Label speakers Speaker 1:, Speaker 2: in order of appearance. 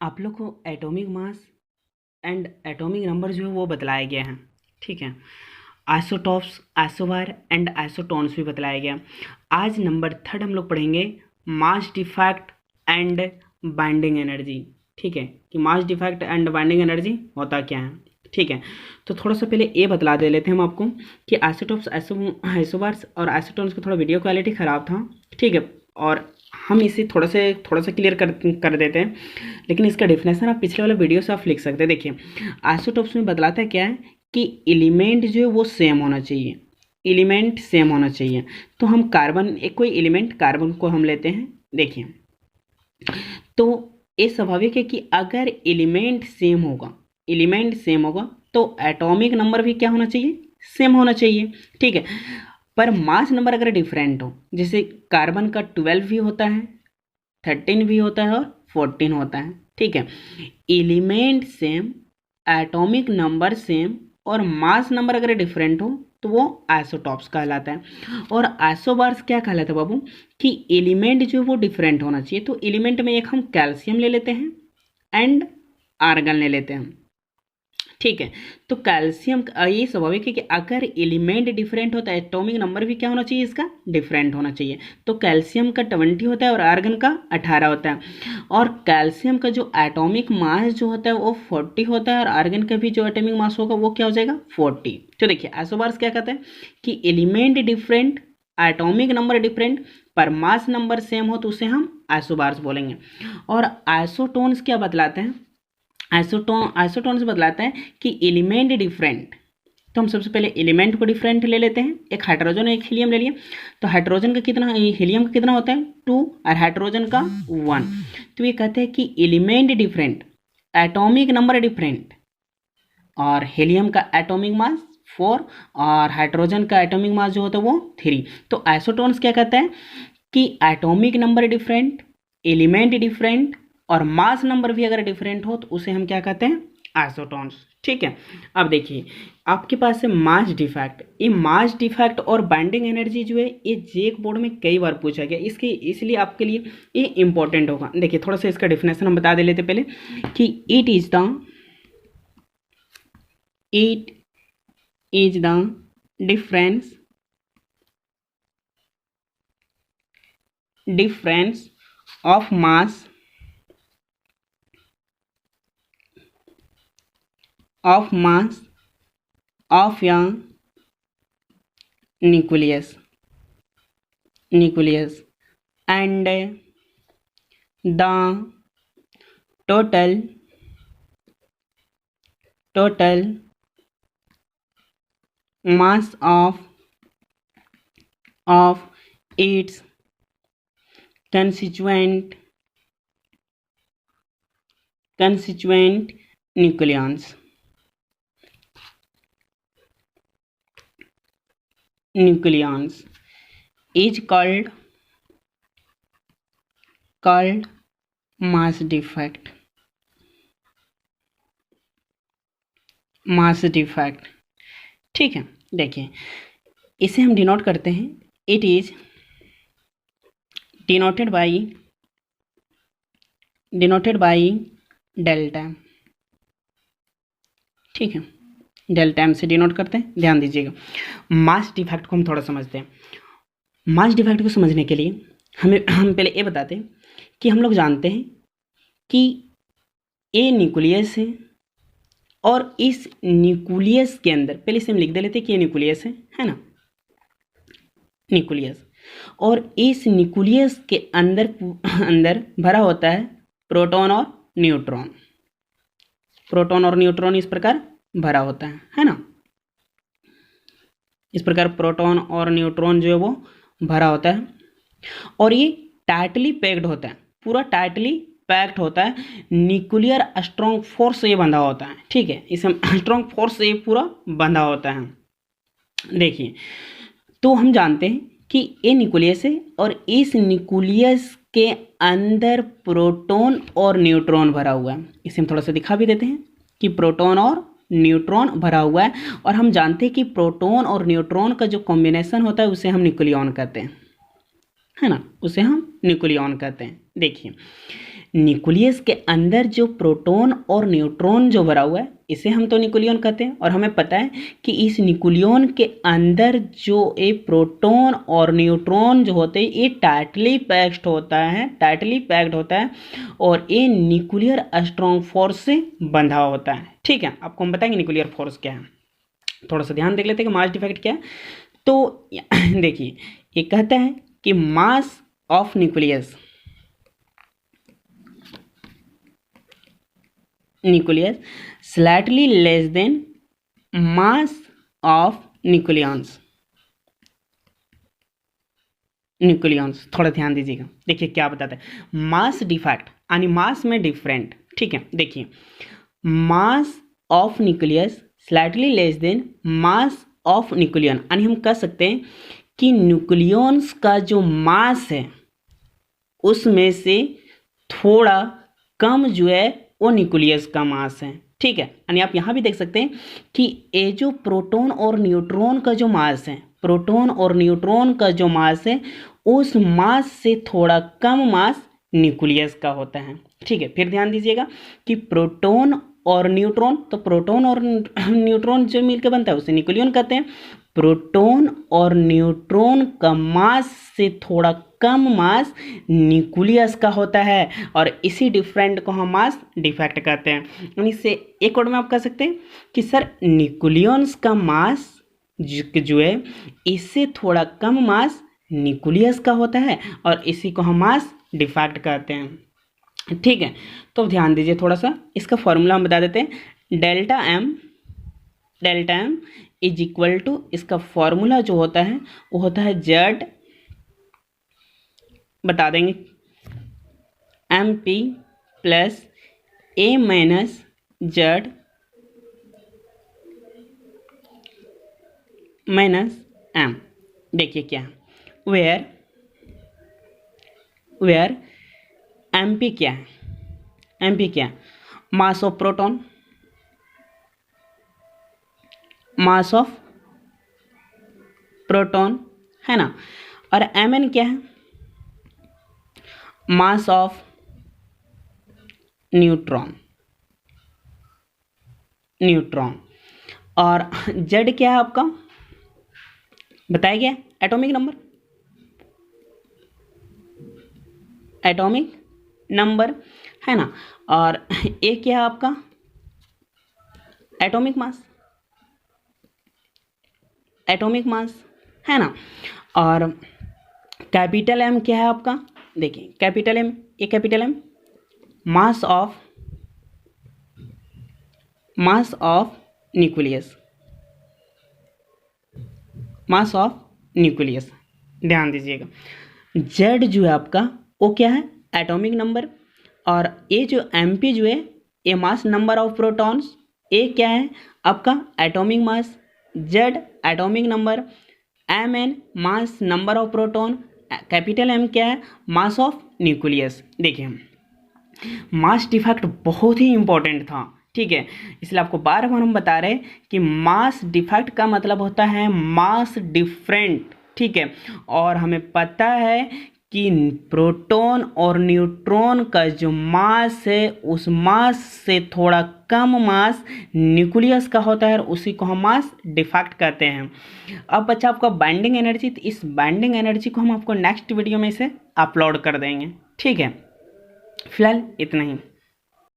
Speaker 1: आप लोग को atomic mass and atomic number जो है वो बतलाया गया है। ठीक है, आइसोटॉप्स, आइसोबार एंड आइसोटोन्स भी बतलाया गया। आज नंबर 3 हम लोग पढ़ेंगे mass defect and binding energy. ठीक है, कि mass defect and binding energy होता क्या है। ठीक है, तो थोड़ा सा पहले ये बतला दे लेते हैं हम आपको कि आइसोटॉप्स, आइसोबार्स और आइसोटोन्स का थोड़ा वीडियो क्वालिटी ख़राब था। ठीक है, और हम इसे थोड़ा सा क्लियर कर देते हैं, लेकिन इसका डेफिनेशन आप पिछले वाले वीडियो से आप लिख सकते हैं। देखिए, आइसोटॉप्स में बतलाता है क्या है कि एलिमेंट जो है वो सेम होना चाहिए, एलिमेंट सेम होना चाहिए। तो हम कार्बन, एक कोई एलिमेंट कार्बन को हम लेते हैं। देखिए, तो ये स्वाभाविक है कि अगर एलिमेंट सेम होगा, एलिमेंट सेम होगा तो एटॉमिक नंबर भी क्या होना चाहिए, सेम होना चाहिए। ठीक है, पर मास नंबर अगर डिफरेंट हो, जैसे कार्बन का 12 भी होता है, 13 भी होता है और 14 होता है। ठीक है, element same, atomic number same और मास नंबर अगर डिफरेंट हो तो वो आइसोटॉप्स कहलाता है। और आइसोबार्स क्या कहलाता है बाबू, कि एलिमेंट जो है वो डिफरेंट होना चाहिए। तो एलिमेंट में एक हम कैल्शियम ले लेते हैं एंड आर्गन ले लेते हैं। ठीक है, तो कैल्शियम ये स्वाभाविक है कि अगर एलिमेंट डिफरेंट होता है, एटॉमिक नंबर भी क्या होना चाहिए, इसका डिफरेंट होना चाहिए। तो कैल्शियम का 20 होता है और आर्गन का 18 होता है। और कैल्शियम का जो एटॉमिक मास जो होता है वो 40 होता है और आर्गन का भी जो एटॉमिक मास होगा वो क्या हो जाएगा, 40। तो देखिए, आइसोबार्स क्या कहते हैं कि element different, atomic number different पर मास नंबर सेम हो तो उसे हम आइसोबार्स बोलेंगे। और आइसोटोन्स क्या बतलाते हैं, आइसोटोन से बतलाता है कि एलिमेंट डिफरेंट। तो हम सबसे पहले एलिमेंट को डिफरेंट ले लेते हैं, एक हाइड्रोजन एक हीलियम ले लिए। तो हाइड्रोजन का कितना, हीलियम का कितना होता है 2 और हाइड्रोजन का 1। तो ये कहते हैं कि element different, atomic number different और हीलियम का एटॉमिक मास 4 और हाइड्रोजन का एटॉमिक मास जो होता है वो 3। तो आइसोटोन्स क्या कहता है कि atomic number different, element different और मास नंबर भी अगर डिफरेंट हो तो उसे हम क्या कहते हैं, आइसोटोन्स। ठीक है, अब देखिए आपके पास है मास डिफेक्ट। ये मास डिफेक्ट और बाइंडिंग एनर्जी जो है ये जेक बोर्ड में कई बार पूछा गया, इसके इसलिए आपके लिए ये इंपॉर्टेंट होगा। देखिए, थोड़ा सा इसका डेफिनेशन हम बता दे लेते पहले कि it is the difference of mass of a nucleus and the total mass of its constituent nucleons is called mass defect। ठीक है, देखिए इसे हम डिनोट करते हैं, it is denoted by delta. ठीक है, डेल्टा एम से डिनोट करते हैं। ध्यान दीजिएगा, मास डिफेक्ट को हम थोड़ा समझते हैं। मास डिफेक्ट को समझने के लिए हम पहले ये बताते हैं कि हम लोग जानते हैं कि ये न्यूक्लियस है और इस न्यूक्लियस के अंदर, पहले से हम लिख दे लेते हैं कि ये न्यूक्लियस है ना, न्यूक्लियस। और इस न्यूक्लियस के अंदर भरा होता है प्रोटॉन और न्यूट्रॉन इस प्रकार भरा होता है ना। इस प्रकार प्रोटॉन और न्यूट्रॉन जो है वो भरा होता है और ये टाइटली पैक्ड होता है, पूरा टाइटली पैक्ड होता है। न्यूक्लियर स्ट्रॉन्ग फोर्स से ये बंधा होता है। ठीक है, इसे स्ट्रॉन्ग फोर्स से ये पूरा बंधा होता है। देखिए, तो हम जानते हैं कि ये न्यूक्लियस है और इस न्यूक्लियस के अंदर प्रोटॉन और न्यूट्रॉन भरा हुआ है। इसे हम थोड़ा सा दिखा भी देते हैं कि प्रोटॉन और न्यूट्रॉन भरा हुआ है। और हम जानते हैं कि प्रोटॉन और न्यूट्रॉन का जो कॉम्बिनेशन होता है उसे हम न्यूक्लियॉन कहते हैं, है ना, उसे हम न्यूक्लियॉन कहते हैं। देखिए, न्यूक्लियस के अंदर जो प्रोटॉन और न्यूट्रॉन जो भरा हुआ है इसे हम तो न्यूक्लियन कहते हैं, और हमें पता है कि इस न्यूक्लियन के अंदर जो ये प्रोटॉन और न्यूट्रॉन जो होते हैं ये टाइटली पैक्ड होता है और ये न्यूक्लियर स्ट्रॉन्ग फोर्स से बंधा होता है। ठीक है, आपको हम बताएंगे न्यूक्लियर फोर्स क्या है। थोड़ा सा ध्यान देख लेते हैं कि मास डिफेक्ट क्या है। तो देखिए ये कहता है कि मास of nucleus slightly less then mass of nucleons. थोड़ा ध्यान दीजिएगा, देखिए क्या बताता है मास डिफेक्ट यानी मास में डिफरेंट। ठीक है, देखिए मास of nucleus slightly less then mass of nucleon, यानी हम कह सकते हैं कि न्यूक्लियंस का जो मास है उसमें से थोड़ा कम जो है वो न्यूक्लियस का मास है। ठीक है, यानी आप यहाँ भी देख सकते हैं कि ये जो प्रोटॉन और न्यूट्रॉन का जो मास है उस मास से थोड़ा कम मास न्यूक्लियस का होता है। ठीक है, फिर ध्यान दीजिएगा कि प्रोटॉन और न्यूट्रॉन, तो प्रोटॉन और न्यूट्रॉन जो मिलकर बनता है उसे न्यूक्लियन कहते हैं। प्रोटॉन और न्यूट्रॉन का मास से थोड़ा कम मास न्यूक्लियस का होता है और इसी डिफरेंट को हम मास डिफेक्ट कहते हैं। इससे एक वर्ड में आप कह सकते हैं कि सर न्यूक्लियंस का मास जो है इससे थोड़ा कम मास न्यूक्लियस का होता है और इसी को हम मास डिफेक्ट कहते हैं। ठीक है, तो ध्यान दीजिए थोड़ा सा, इसका फॉर्मूला हम बता देते हैं। Delta M is equal to, इसका फॉर्मूला जो होता है वो होता है जेड, बता देंगे M P plus A minus Z minus M. देखिए क्या वेयर एम पी क्या है, मास ऑफ प्रोटॉन, है ना, और एम एन क्या है, मास ऑफ न्यूट्रॉन, और जेड क्या है आपका बताया गया एटॉमिक नंबर, है ना, और ए क्या है आपका एटॉमिक मास, है ना, और कैपिटल एम क्या है आपका, देखिए capital M mass of nucleus, ध्यान दीजिएगा। जेड जो है आपका वो क्या है एटॉमिक नंबर, और ये जो एमपी जो है ये mass number of protons, A क्या है आपका atomic mass, Z atomic number, M N mass number of proton, capital M क्या है मास ऑफ न्यूक्लियस। देखिए मास डिफेक्ट बहुत ही इंपॉर्टेंट था। ठीक है, इसलिए आपको बार बार हम बता रहे हैं कि मास डिफेक्ट का मतलब होता है मास डिफरेंट। ठीक है, और हमें पता है कि प्रोटॉन और न्यूट्रॉन का जो मास है उस मास से थोड़ा कम मास न्यूक्लियस का होता है और उसी को हम मास डिफेक्ट कहते हैं। अब बच्चा आपका बाइंडिंग एनर्जी, तो इस बाइंडिंग एनर्जी को हम आपको नेक्स्ट वीडियो में से अपलोड कर देंगे। ठीक है, फिलहाल इतना ही।